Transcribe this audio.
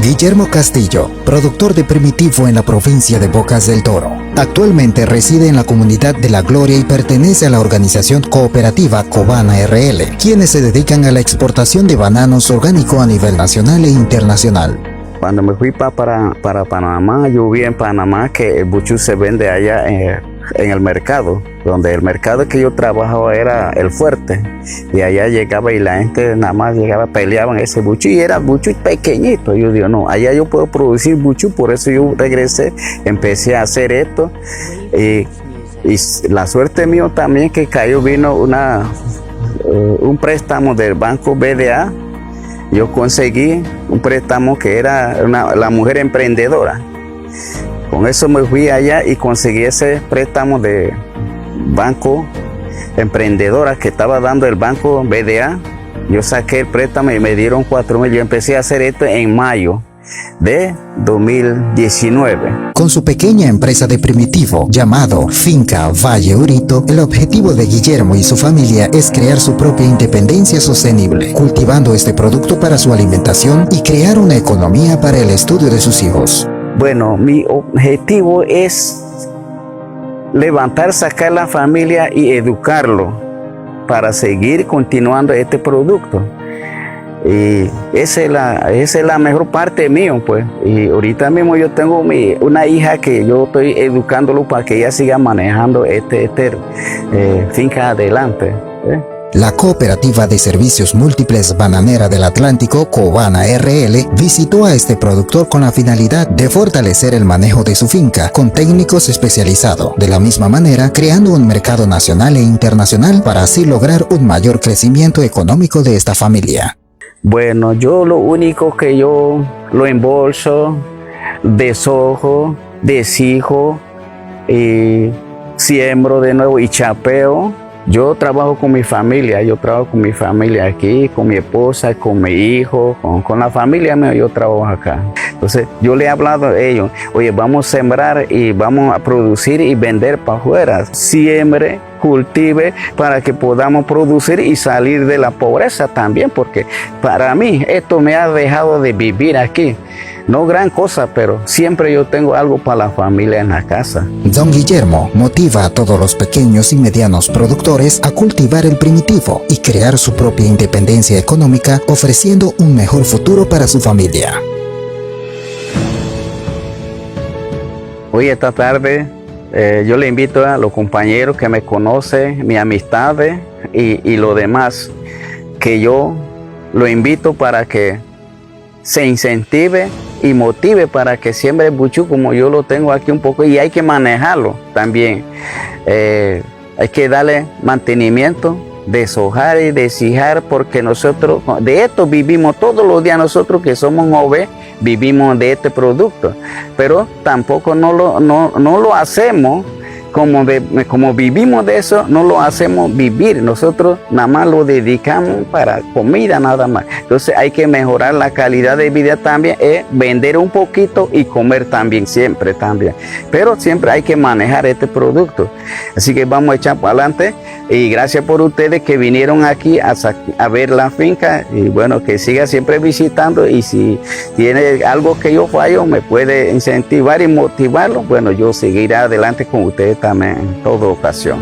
Guillermo Castillo, productor de Primitivo en la provincia de Bocas del Toro. Actualmente reside en la comunidad de La Gloria y pertenece a la organización cooperativa Cobana RL, quienes se dedican a la exportación de bananos orgánicos a nivel nacional e internacional. Cuando me fui para Panamá, yo vi en Panamá que el buchú se vende allá en el mercado, donde el mercado que yo trabajaba era el fuerte, y allá llegaba y la gente nada más llegaba, peleaban ese buchú y era buchú pequeñito. Yo digo, no, allá yo puedo producir buchú, por eso yo regresé, empecé a hacer esto, y la suerte mío también que vino un préstamo del Banco BDA. Yo conseguí un préstamo que era la mujer emprendedora. Con eso me fui allá y conseguí ese préstamo de Banco Emprendedora que estaba dando el Banco BDA. Yo saqué el préstamo y me dieron 4,000. Yo empecé a hacer esto en mayo de 2019. Con su pequeña empresa de Primitivo, llamado Finca Valle Urito, el objetivo de Guillermo y su familia es crear su propia independencia sostenible, cultivando este producto para su alimentación y crear una economía para el estudio de sus hijos. Bueno, mi objetivo es levantar, sacar la familia y educarlo para seguir continuando este producto. Y esa es la mejor parte mío, pues. Y ahorita mismo yo tengo una hija que yo estoy educándolo para que ella siga manejando finca adelante. La Cooperativa de Servicios Múltiples Bananera del Atlántico, Cobana RL, visitó a este productor con la finalidad de fortalecer el manejo de su finca con técnicos especializados, de la misma manera creando un mercado nacional e internacional para así lograr un mayor crecimiento económico de esta familia. Bueno, yo lo único que yo lo embolso, deshojo, deshijo, y siembro de nuevo y chapeo. Yo trabajo con mi familia, aquí, con mi esposa, con mi hijo, con la familia mía, yo trabajo acá. Entonces yo le he hablado a ellos, oye, vamos a sembrar y vamos a producir y vender para afuera. Siembre, cultive para que podamos producir y salir de la pobreza también, porque para mí esto me ha dejado de vivir aquí. No gran cosa, pero siempre yo tengo algo para la familia en la casa. Don Guillermo motiva a todos los pequeños y medianos productores a cultivar el primitivo y crear su propia independencia económica, ofreciendo un mejor futuro para su familia. Hoy esta tarde yo le invito a los compañeros que me conocen, mis amistades y lo demás, que yo lo invito para que se incentive y motive para que siembre buchú como yo lo tengo aquí un poco, y hay que manejarlo también. Hay que darle mantenimiento, deshojar y deshijar, porque nosotros de esto vivimos todos los días. Nosotros que somos jóvenes vivimos de este producto, pero tampoco no lo hacemos como vivimos de eso, no lo hacemos vivir. Nosotros nada más lo dedicamos para comida nada más. Entonces hay que mejorar la calidad de vida también, vender un poquito y comer también, siempre también. Pero siempre hay que manejar este producto. Así que vamos a echar para adelante, y gracias por ustedes que vinieron aquí a ver la finca, y bueno, que siga siempre visitando, y si tiene algo que yo fallo, me puede incentivar y motivarlo. Bueno, yo seguiré adelante con ustedes también en toda ocasión.